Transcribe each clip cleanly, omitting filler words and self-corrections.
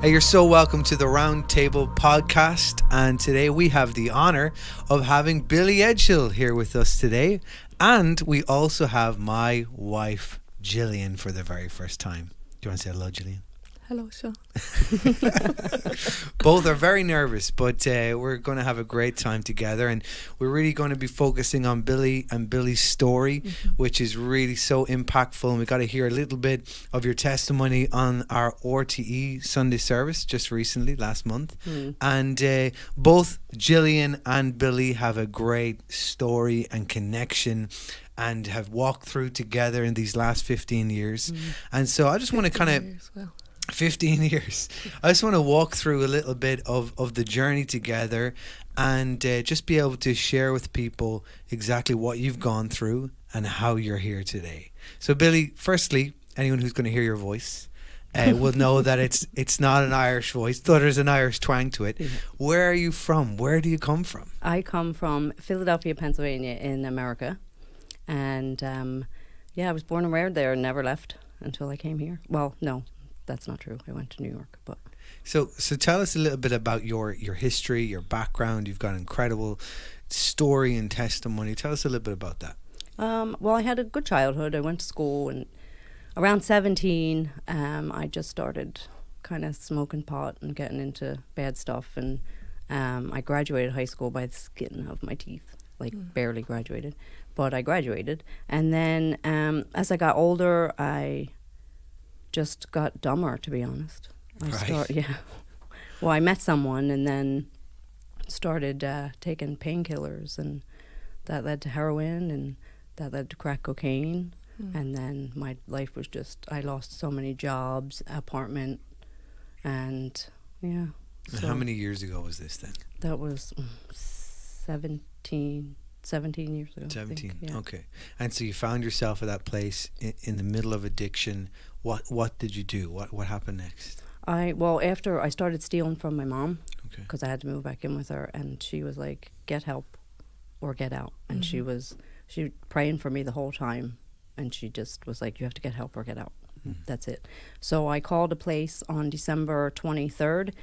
You're so welcome to the Roundtable podcast, and today we have the honour of having Billie Edghill here with us today, and we also have my wife Gillian for the very first time. Do you want to say hello, Gillian? Hello, Sean. Both are very nervous, but we're going to have a great time together, and we're really going to be focusing on Billie and Billie's story, which is really so impactful, and we got to hear a little bit of your testimony on our RTE Sunday service just recently, last month. And both Gillian and Billie have a great story and connection and have walked through together in these last 15 years. And so I just want to kind of... 15 years. I just want to walk through a little bit of the journey together and just be able to share with people exactly what you've gone through and how you're here today. So Billie, firstly, anyone who's going to hear your voice will know that it's not an Irish voice, though there's an Irish twang to it. Where are you from? Where do you come from? I come from Philadelphia, Pennsylvania in America. And I was born and reared there and never left until I came here. Well, no. That's not true. I went to New York, but so tell us a little bit about your history, your background. You've got an incredible story and testimony. Tell us a little bit about that. Well, I had a good childhood. I went to school, and around 17, I just started kind of smoking pot and getting into bad stuff. And I graduated high school by the skin of my teeth, barely graduated, but I graduated. And then as I got older, I just got dumber, to be honest. Well, I met someone and then started taking painkillers, and that led to heroin, and that led to crack cocaine. And then my life was just, I lost so many jobs, apartment, and So how many years ago was this then? That was 17 years ago. 17, I think, yeah. Okay. And so you found yourself at that place in the middle of addiction. What did you do? What happened next? After I started stealing from my mom, because Okay. I had to move back in with her, and she was like, get help or get out. And she was praying for me the whole time, and she just was like, you have to get help or get out. That's it. So I called a place on December 23rd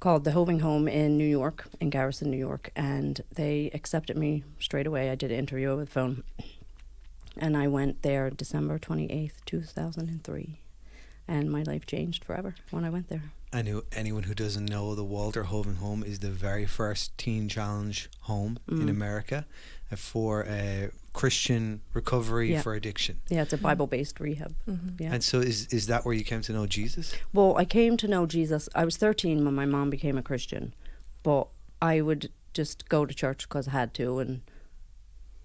called the Hoving Home in New York, in Garrison, New York, and they accepted me straight away. I did an interview over the phone, and I went there December 28th, 2003, and my life changed forever when I went there. I know anyone who doesn't know, the Walter Hoving Home is the very first teen challenge home in America for Christian recovery for addiction. Yeah, it's a Bible-based rehab. Yeah. And so is that where you came to know Jesus? Well, I came to know Jesus. I was 13 when my mom became a Christian, but I would just go to church because I had to, and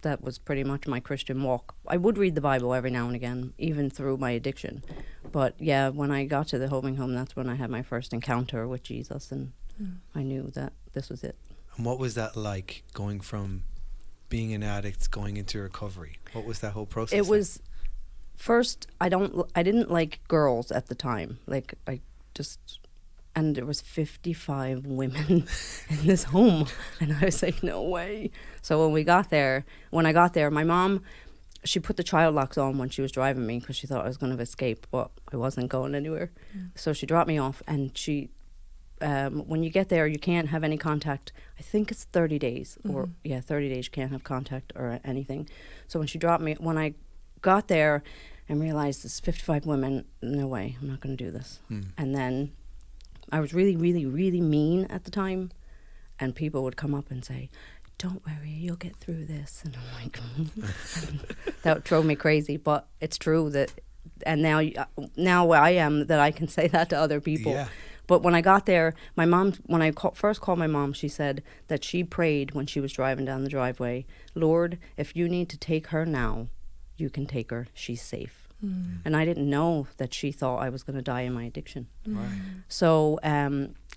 that was pretty much my Christian walk. I would read the Bible every now and again, even through my addiction. But yeah, when I got to the Hoving Home, that's when I had my first encounter with Jesus, and I knew that this was it. And what was that like, going from being an addict going into recovery? What was that whole process? It was, first, I didn't like girls at the time. And there was 55 women in this home, and I was like, no way. So when I got there, my mom, she put the child locks on when she was driving me because she thought I was going to escape, but I wasn't going anywhere. So she dropped me off, and she, when you get there, you can't have any contact. I think it's 30 days, 30 days you can't have contact or anything. So when I got there and realized there's 55 women, no way, I'm not going to do this. And then I was really, really, really mean at the time, and people would come up and say, don't worry, you'll get through this. And I'm like, that drove me crazy, but it's true that, and now where I am, that I can say that to other people. Yeah. But when I got there, my mom, when I first called my mom, she said that she prayed when she was driving down the driveway, Lord, if you need to take her now, you can take her, she's safe. And I didn't know that she thought I was going to die in my addiction. Right. So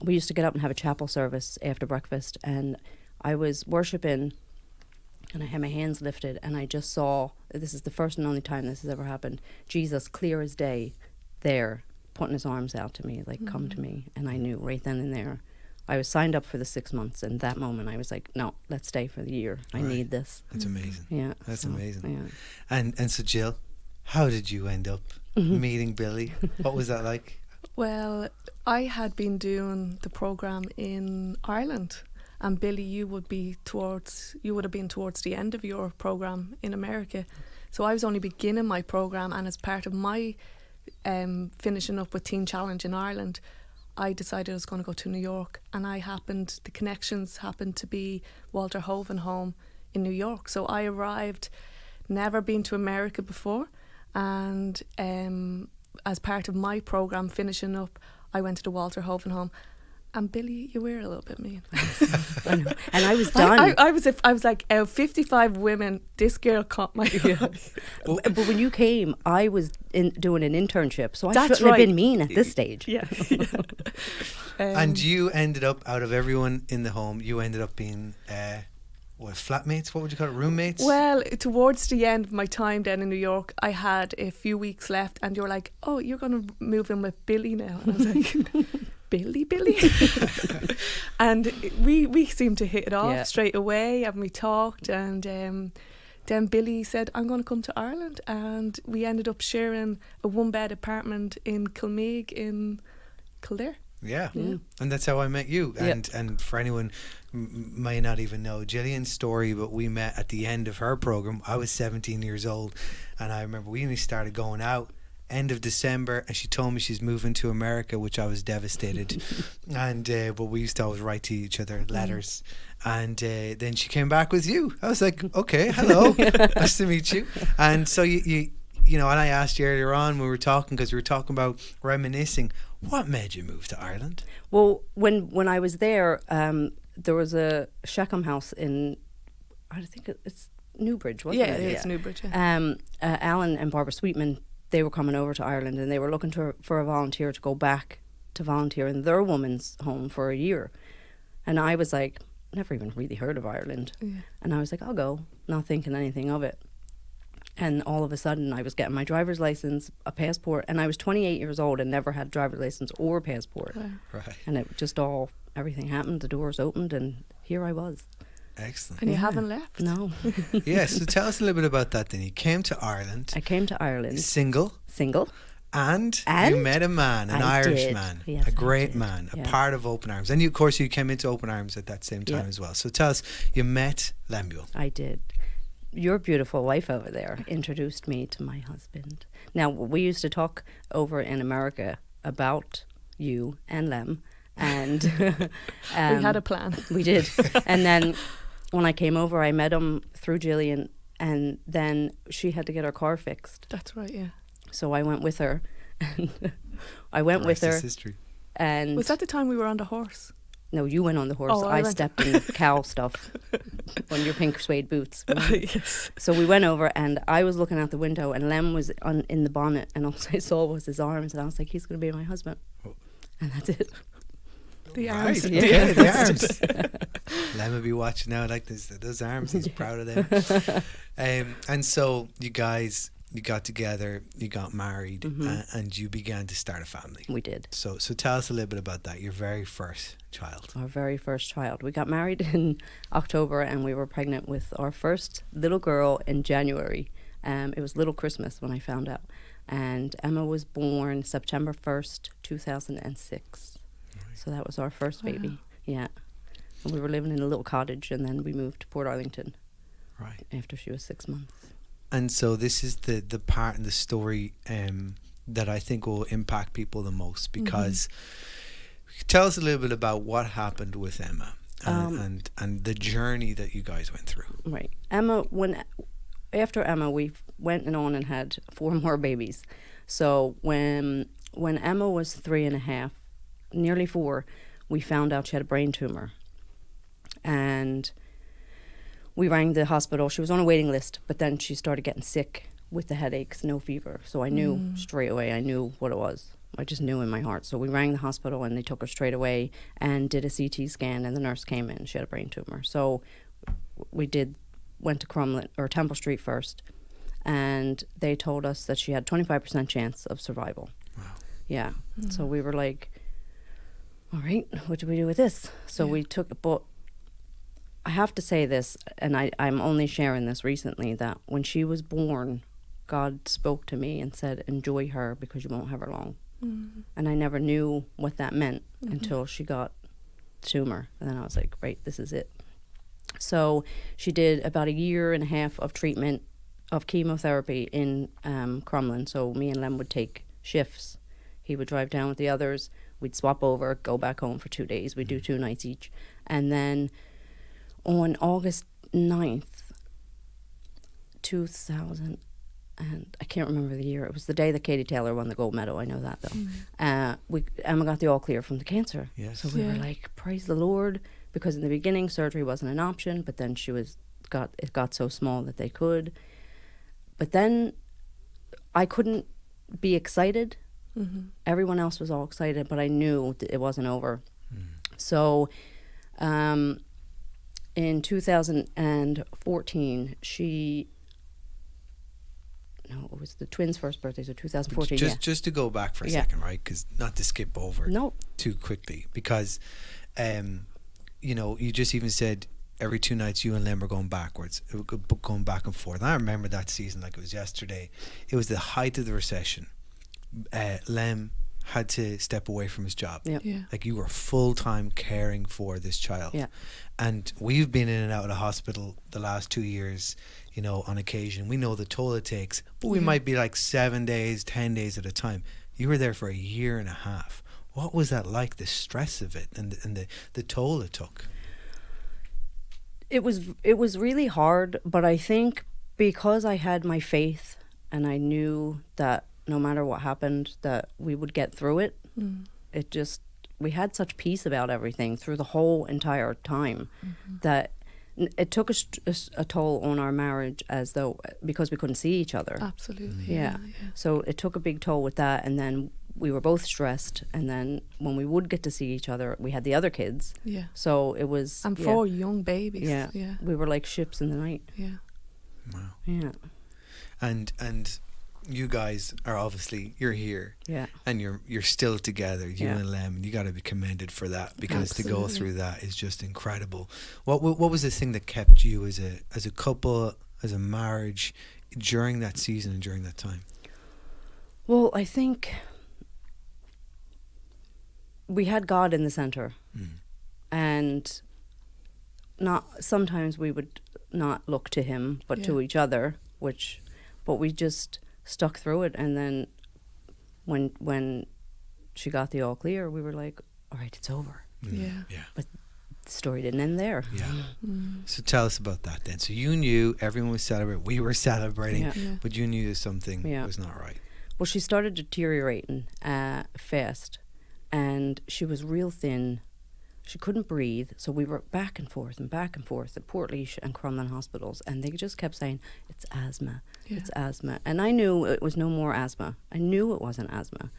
we used to get up and have a chapel service after breakfast, and I was worshiping, and I had my hands lifted, and I just saw, this is the first and only time this has ever happened, Jesus clear as day there, putting his arms out to me, like, come to me. And I knew right then and there. I was signed up for the 6 months, and that moment I was like, no, let's stay for the year. I need this. That's amazing. Yeah. That's amazing. Yeah. And so Jill, how did you end up meeting Billie? What was that like? Well, I had been doing the programme in Ireland, and Billy, you would have been towards the end of your programme in America. So I was only beginning my programme, and as part of my finishing up with Teen Challenge in Ireland, I decided I was going to go to New York, and the connections happened to be Walter Hoven home in New York. So I arrived, never been to America before, and as part of my programme finishing up, I went to the Walter Hoven home. And Billy, you were a little bit mean. I know. And I was done. I was like, out of 55 women, this girl caught my eye. But when you came, I was doing an internship, so I That's shouldn't have right. been mean at this stage. Yeah. And you ended up, out of everyone in the home, you ended up being, flatmates? What would you call it? Roommates? Well, towards the end of my time then in New York, I had a few weeks left, and you were like, oh, you're going to move in with Billy now. And I was like... Billy and we seemed to hit it off straight away, and we talked, and then Billy said, I'm going to come to Ireland, and we ended up sharing a 1-bed apartment in Kilmeague in Kildare. Yeah. And that's how I met you. And for anyone may not even know Gillian's story, but we met at the end of her programme. I was 17 years old, and I remember we only started going out end of December, and she told me she's moving to America, which I was devastated. And but we used to always write to each other letters, and then she came back with you. I was like, okay, hello, nice to meet you. And so you know, and I asked you earlier on when we were talking, because we were talking about reminiscing, what made you move to Ireland? Well, when I was there, there was a Sheckham house in, I think it's Newbridge, wasn't it? Yeah, it's Newbridge. Yeah. Alan and Barbara Sweetman, they were coming over to Ireland, and they were looking for a volunteer to go back to volunteer in their woman's home for a year. And I was like, never even really heard of Ireland. Yeah. And I was like, I'll go, not thinking anything of it. And all of a sudden I was getting my driver's license, a passport, and I was 28 years old and never had a driver's license or a passport. Wow. Right. And it just everything happened, the doors opened, and here I was. Excellent. And you haven't left? No. Yeah, so tell us a little bit about that then. You came to Ireland. I came to Ireland. Single. And you met a man, an Irish man, yes, a great man, a part of Open Arms. And you, of course, you came into Open Arms at that same time as well. So tell us, you met Lemuel. I did. Your beautiful wife over there introduced me to my husband. Now, we used to talk over in America about you and Lem. And we had a plan. We did. And then when I came over, I met him through Gillian, and then she had to get her car fixed. That's right, yeah. So I went with her. And I went with her. History. And was that the time we were on the horse? No, you went on the horse. Oh, I stepped in cow stuff on your pink suede boots. Yes. So we went over, and I was looking out the window, and Lem was in the bonnet, and all I saw was his arms, and I was like, he's going to be my husband. Oh. And that's it. The arms. Right. Yeah, the arms. Lem will be watching now like this. Those arms, he's proud of them. And so you guys, you got together, you got married, and you began to start a family. We did. So tell us a little bit about that, your very first child. Our very first child. We got married in October, and we were pregnant with our first little girl in January. It was Little Christmas when I found out. And Emma was born September 1st, 2006. So that was our first baby. Yeah. And we were living in a little cottage, and then we moved to Port Arlington. Right. After she was 6 months. And so this is the part in the story that I think will impact people the most, because tell us a little bit about what happened with Emma and the journey that you guys went through. Right. After Emma, we went on and had 4 more babies. So when Emma was 3.5, nearly 4, we found out she had a brain tumor. And we rang the hospital. She was on a waiting list, but then she started getting sick with the headaches, no fever. So I knew straight away, I knew what it was. I just knew in my heart. So we rang the hospital, and they took her straight away and did a CT scan, and the nurse came in. She had a brain tumor. So we went to Crumlin or Temple Street first, and they told us that she had 25% chance of survival. Wow. Yeah. So we were like, all right, what do we do with this? So we took, but I have to say this, and I'm only sharing this recently, that when she was born, God spoke to me and said, enjoy her because you won't have her long. And I never knew what that meant until she got the tumor. And then I was like, right, this is it. So she did about 1.5 years of treatment of chemotherapy in Crumlin. So me and Lem would take shifts. He would drive down with the others. We'd swap over, go back home for 2 days. We'd do 2 nights each. And then on August 9th, 2000, and I can't remember the year. It was the day that Katie Taylor won the gold medal. I know that though. Emma got the all clear from the cancer. Yes. So we were like, praise the Lord, because in the beginning surgery wasn't an option, but then it got so small that they could. But then I couldn't be excited. Everyone else was all excited, but I knew that it wasn't over. So in 2014, it was the twins' first birthday, so 2014. Just to go back for a second, right? Because not to skip over too quickly, because you just even said every 2 nights you and Lem were going backwards, going back and forth. And I remember that season like it was yesterday. It was the height of the recession. Lem had to step away from his job. Like you were full-time caring for this child. And we've been in and out of the hospital the last 2 years, on occasion. We know the toll it takes, but we might be like 7 days, 10 days at a time. You were there for 1.5 years. What was that like, the stress of it and the toll it took? It was really hard, but I think because I had my faith and I knew that no matter what happened, that we would get through it. We had such peace about everything through the whole entire time that it took a toll on our marriage because we couldn't see each other. Absolutely. Yeah. So it took a big toll with that, and then we were both stressed, and then when we would get to see each other, we had the other kids. So it was... And 4 young babies. Yeah. We were like ships in the night. Wow. Yeah. And you guys are obviously, you're here, and you're still together, you and Lem, and you got to be commended for that, because to go through that is just incredible. What was the thing that kept you as a couple, as a marriage, during that season and during that time? Well, I think we had God in the center, and sometimes we would not look to him, but to each other, but we just stuck through it. And then when she got the all clear, we were like, all right, it's over. But the story didn't end there. So tell us about that then. So you knew everyone was celebrating, we were celebrating, but you knew something was not right. Well, she started deteriorating fast, and she was real thin. She couldn't breathe, so we were back and forth at Portlaoise and Crumlin hospitals, and they just kept saying, it's asthma, it's asthma. And I knew it was no more asthma. I knew it wasn't asthma.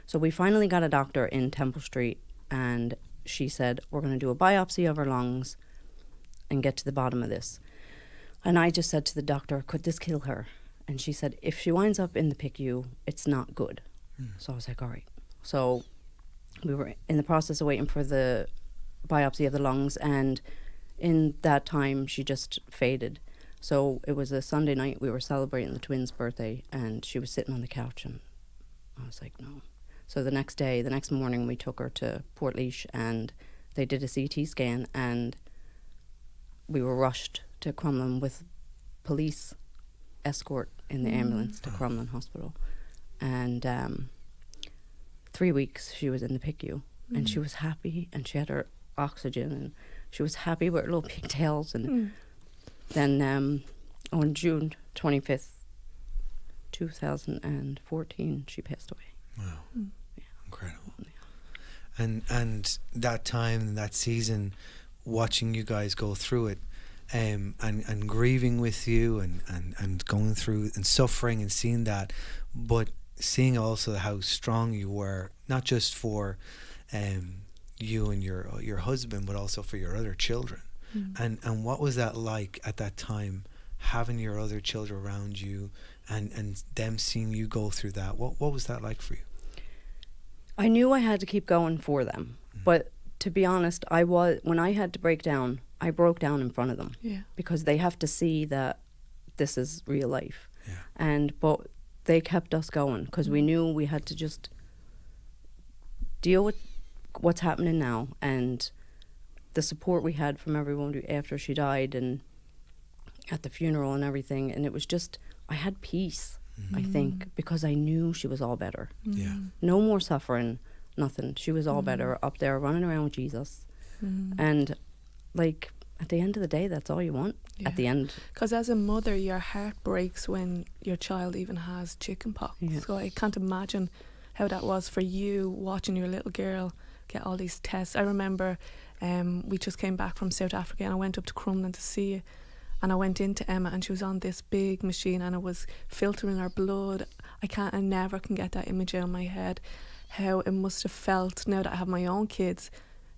So we finally got a doctor in Temple Street, and she said, we're going to do a biopsy of her lungs and get to the bottom of this. And I just said to the doctor, could this kill her? And she said, if she winds up in the PICU, it's not good. So I was like, all right. So we were in the process of waiting for the biopsy of the lungs, and in that time she just faded. So it was a Sunday night, we were celebrating the twins' birthday, and she was sitting on the couch, and I was like, no. So the next morning we took her to Portlaoise, and they did a CT scan, and we were rushed to Crumlin with police escort in the ambulance to Crumlin Hospital. And 3 weeks she was in the PICU, and she was happy, and she had her oxygen, and she was happy with her little pigtails. And then on June 25th, 2014, she passed away. Wow. Incredible. And that time and that season, watching you guys go through it, and grieving with you, and going through and suffering and seeing that, but seeing also how strong you were, not just for you and your husband, but also for your other children. And what was that like at that time, having your other children around you, and them seeing you go through that? What was that like for you? I knew I had to keep going for them, but to be honest, when I had to break down, I broke down in front of them, because they have to see that this is real life. But they kept us going, because we knew we had to just deal with what's happening now, and the support we had from everyone after she died and at the funeral and everything. And it was just, I had peace, I think, because I knew she was all better. Yeah. No more suffering, nothing. She was all better up there running around with Jesus. And like, at the end of the day, that's all you want at the end. Because as a mother, your heart breaks when your child even has chicken pox. Yeah. So I can't imagine how that was for you, watching your little girl get all these tests. I remember we just came back from South Africa, and I went up to Crumlin to see you. And I went into Emma, and she was on this big machine, and it was filtering her blood. I never can get that image out of my head. How it must have felt, now that I have my own kids,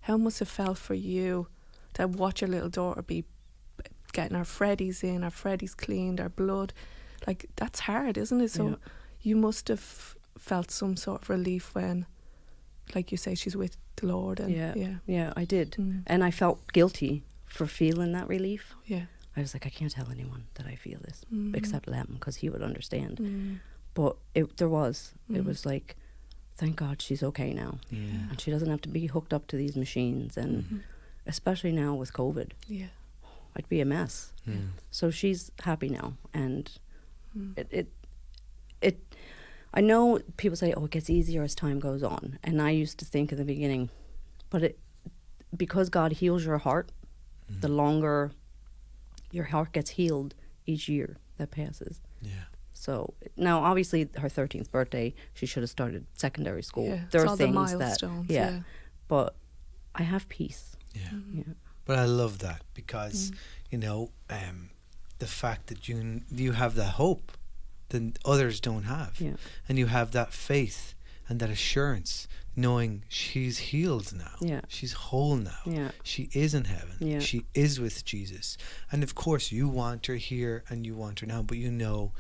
how it must have felt for you to watch your little daughter be getting her Freddies in, her Freddies cleaned, her blood. Like, that's hard, isn't it? So you must have felt some sort of relief when, like you say, she's with the Lord. And yeah, I did. And I felt guilty for feeling that relief. Yeah. I was like, I can't tell anyone that I feel this, except Lem, because he would understand. But it was like, thank God she's okay now. Yeah. And she doesn't have to be hooked up to these machines. And especially now with COVID, I'd be a mess. So she's happy now. And I know people say, oh, it gets easier as time goes on. And I used to think in the beginning, but because God heals your heart, the longer your heart gets healed each year that passes. Yeah. So now, obviously, her 13th birthday, she should have started secondary school. Yeah, There it's are all the things milestones, that, but I have peace. Yeah. Yeah. But I love that because, you know, the fact that you have that hope that others don't have. Yeah. And you have that faith and that assurance, knowing she's healed now. Yeah. She's whole now. Yeah. She is in heaven. Yeah. She is with Jesus. And of course, you want her here and you want her now, but you know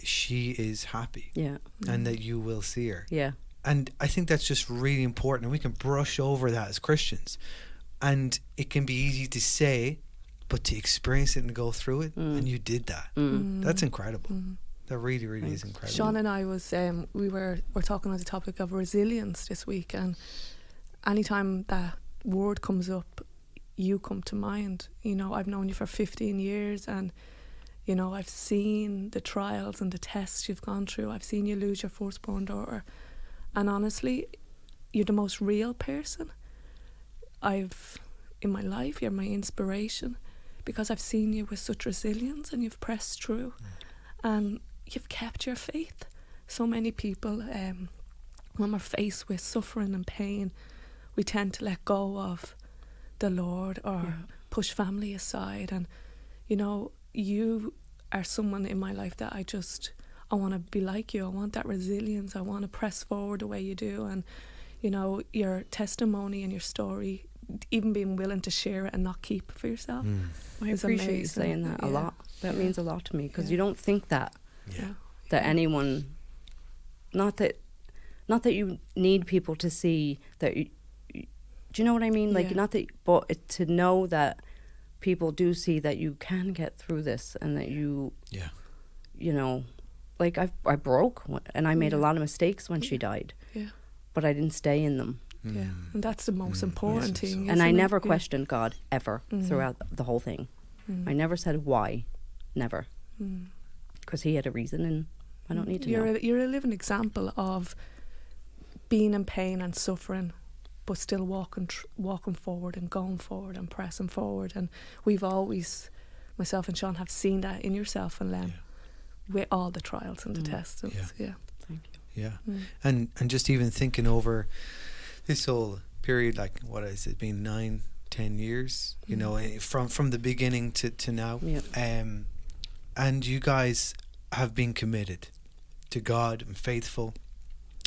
she is happy. Yeah. And that you will see her. Yeah. And I think that's just really important, and we can brush over that as Christians. And it can be easy to say, but to experience it and go through it, and you did that. That's incredible. That really, really is incredible. Sean and I was we're talking on the topic of resilience this week, and anytime that word comes up, you come to mind. You know, I've known you for 15 years, and you know, I've seen the trials and the tests you've gone through. I've seen you lose your firstborn daughter, and honestly, you're the most real person I've in my life. You're my inspiration, because I've seen you with such resilience, and you've pressed through, and you've kept your faith. So many people, when we're faced with suffering and pain, we tend to let go of the Lord or push family aside. And you know, you are someone in my life that I want to be like you. I want that resilience. I want to press forward the way you do. And you know, your testimony and your story, even being willing to share it and not keep it for yourself. I is appreciate you amazing. saying that a lot. That means a lot to me, because you don't think that Yeah. anyone, not that you need people to see that you, do you know what I mean? Like, not that, but to know that people do see that you can get through this, and that you know, like I broke and I made a lot of mistakes when she died, but I didn't stay in them. Yeah, and that's the most important thing. And I isn't it? never questioned God ever throughout the whole thing. I never said why, never, because He had a reason, and I don't need to know. You're a living example of being in pain and suffering, but still walking forward and going forward and pressing forward. And we've always, myself and Sean, have seen that in yourself and Len, with all the trials and the tests. Thank you. Yeah. And just even thinking over this whole period, like, what has it been, 9-10 years, you know, from the beginning to now. And you guys have been committed to God and faithful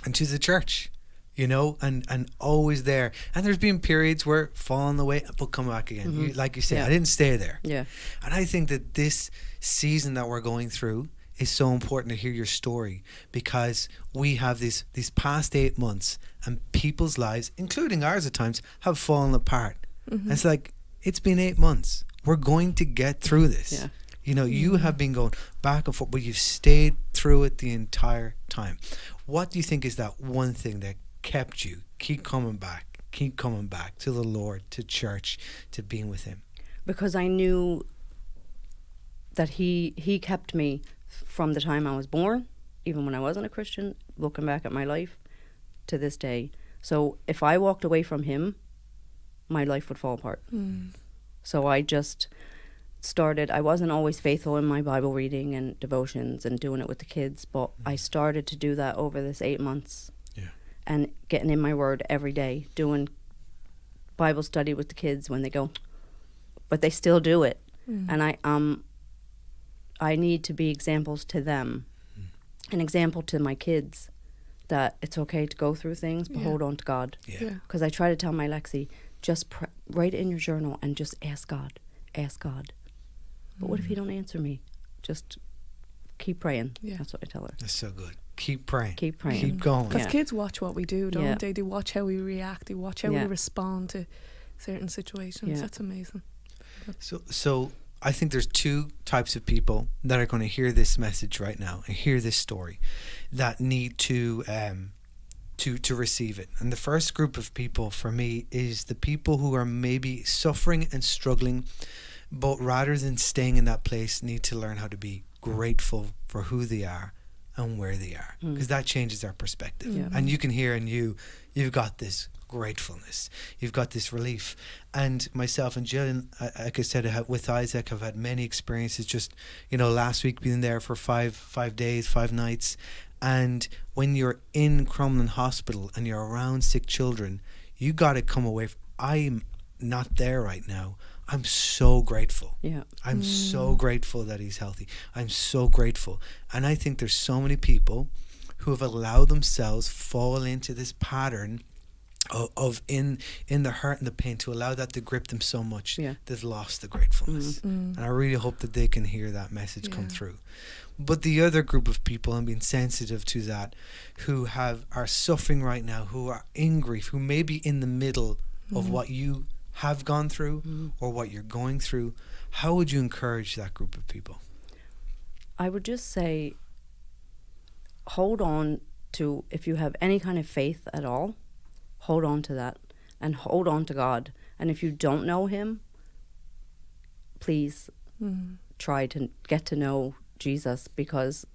and to the church, you know, and always there. And there's been periods where falling away but come back again. You, like you said, I didn't stay there. And I think that this season that we're going through is so important to hear your story, because we have these past 8 months, and people's lives, including ours at times, have fallen apart. And it's like, it's been 8 months. We're going to get through this. You know, you have been going back and forth, but you've stayed through it the entire time. What do you think is that one thing that kept you keep coming back to the Lord, to church, to being with him? Because I knew that he kept me from the time I was born, even when I wasn't a Christian, looking back at my life to this day. So if I walked away from him, my life would fall apart. So I just started, I wasn't always faithful in my Bible reading and devotions and doing it with the kids, but I started to do that over this 8 months. Yeah. And getting in my word every day, doing Bible study with the kids when they go, but they still do it. And I need to be examples to them, an example to my kids, that it's okay to go through things, but hold on to God. Yeah. Because I try to tell my Lexi, just write it in your journal and just ask God. But what if he don't answer me? Just keep praying. Yeah. That's what I tell her. That's so good. Keep praying. Keep praying. Keep going. Because Yeah. kids watch what we do, don't Yeah. they? They watch how we react. They watch how we Yeah. respond to certain situations. Yeah. That's amazing. So I think there's two types of people that are going to hear this message right now and hear this story that need to receive it. And the first group of people for me is the people who are maybe suffering and struggling, but rather than staying in that place, need to learn how to be grateful for who they are and where they are, because that changes our perspective. Yeah. And you can hear in you've got this gratefulness, you've got this relief. And myself and Jill, like I said, with Isaac, I've had many experiences. Just last week being there for 5 days, 5 nights, and when you're in Crumlin Hospital and you're around sick children, you got to come away. I'm not there right now. I'm so grateful. Yeah. I'm so grateful that he's healthy. I'm so grateful. And I think there's so many people who have allowed themselves fall into this pattern of in the hurt and the pain, to allow that to grip them so much, they've lost the gratefulness. And I really hope that they can hear that message come through. But the other group of people, and being sensitive to that, who are suffering right now, who are in grief, who may be in the middle of what you have gone through or what you're going through, how would you encourage that group of people? I would just say, hold on to, if you have any kind of faith at all, hold on to that and hold on to God. And if you don't know him, please try to get to know Jesus, because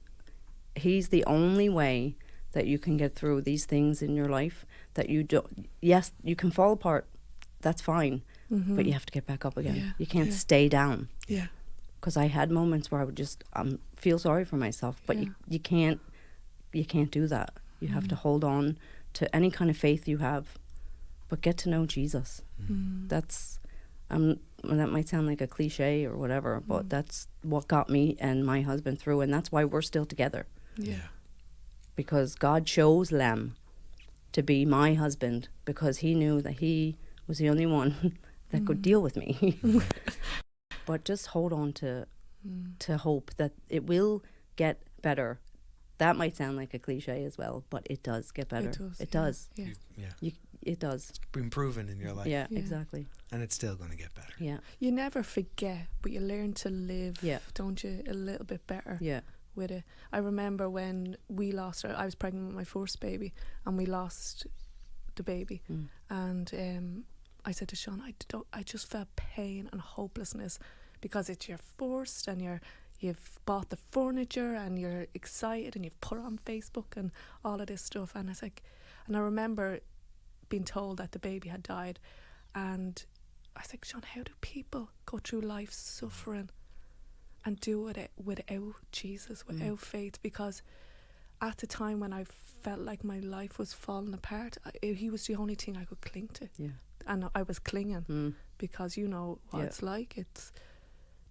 he's the only way that you can get through these things in your life that you don't. Yes, you can fall apart. That's fine. But you have to get back up again. Yeah. You can't stay down. Yeah. Because I had moments where I would just feel sorry for myself, but you can't do that. You have to hold on to any kind of faith you have, but get to know Jesus. That's that might sound like a cliche or whatever, but that's what got me and my husband through, and that's why we're still together. Yeah. Because God chose Lem to be my husband, because he knew that he was the only one that could deal with me. But just hold on to hope that it will get better. That might sound like a cliche as well, but it does get better. It does. Yeah. It does. It's been proven in your life. Yeah, exactly. And it's still going to get better. Yeah. You never forget, but you learn to live, don't you, a little bit better with it. I remember when we lost her, I was pregnant with my first baby, and we lost the baby. And I said to Sean, I just felt pain and hopelessness, because it's your first, and you've bought the furniture and you're excited and you've put it on Facebook and all of this stuff. And it's like, and I remember being told that the baby had died, and I was like, Sean, how do people go through life suffering and do it without Jesus, without faith? Because at the time when I felt like my life was falling apart, he was the only thing I could cling to. Yeah. And I was clinging because you know what it's like. It's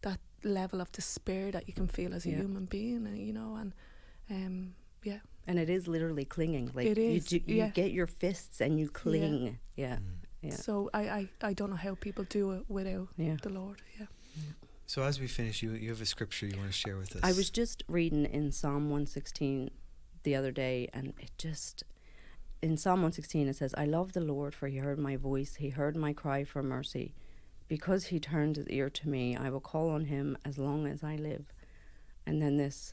that level of despair that you can feel as a human being, and And it is literally clinging. Like, it is. You get your fists and you cling. Yeah. So I don't know how people do it without the Lord. Yeah. So as we finish, you have a scripture you want to share with us. I was just reading in Psalm 116 the other day, and in Psalm 116 it says, I love the Lord, for he heard my voice, he heard my cry for mercy. Because he turned his ear to me, I will call on him as long as I live. And then it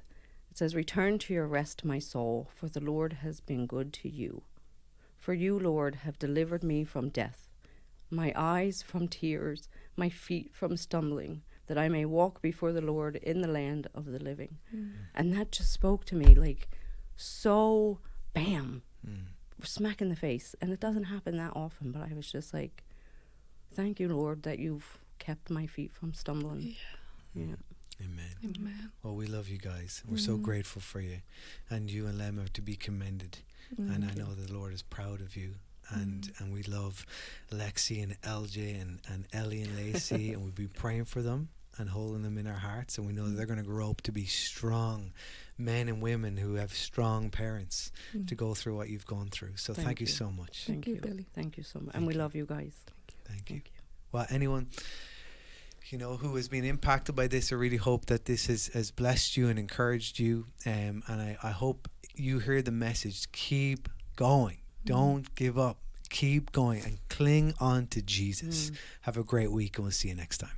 says, return to your rest, my soul, for the Lord has been good to you. For you, Lord, have delivered me from death, my eyes from tears, my feet from stumbling, that I may walk before the Lord in the land of the living. And that just spoke to me like so bam, smack in the face. And it doesn't happen that often, but I was just like, thank you, Lord, that you've kept my feet from stumbling. Yeah. Amen. Amen. Well, we love you guys. We're so grateful for you. And you and Lem are to be commended. And I know the Lord is proud of you. And we love Lexi and LJ and Ellie and Lacey. And we'll be praying for them and holding them in our hearts. And we know that they're going to grow up to be strong men and women who have strong parents to go through what you've gone through. So thank you so much. Thank you, Billy. Thank you so much. And we love you guys. Thank you. Well, anyone, you know, who has been impacted by this, I really hope that this has blessed you and encouraged you. And I hope you hear the message. Keep going. Don't give up. Keep going and cling on to Jesus. Have a great week, and we'll see you next time.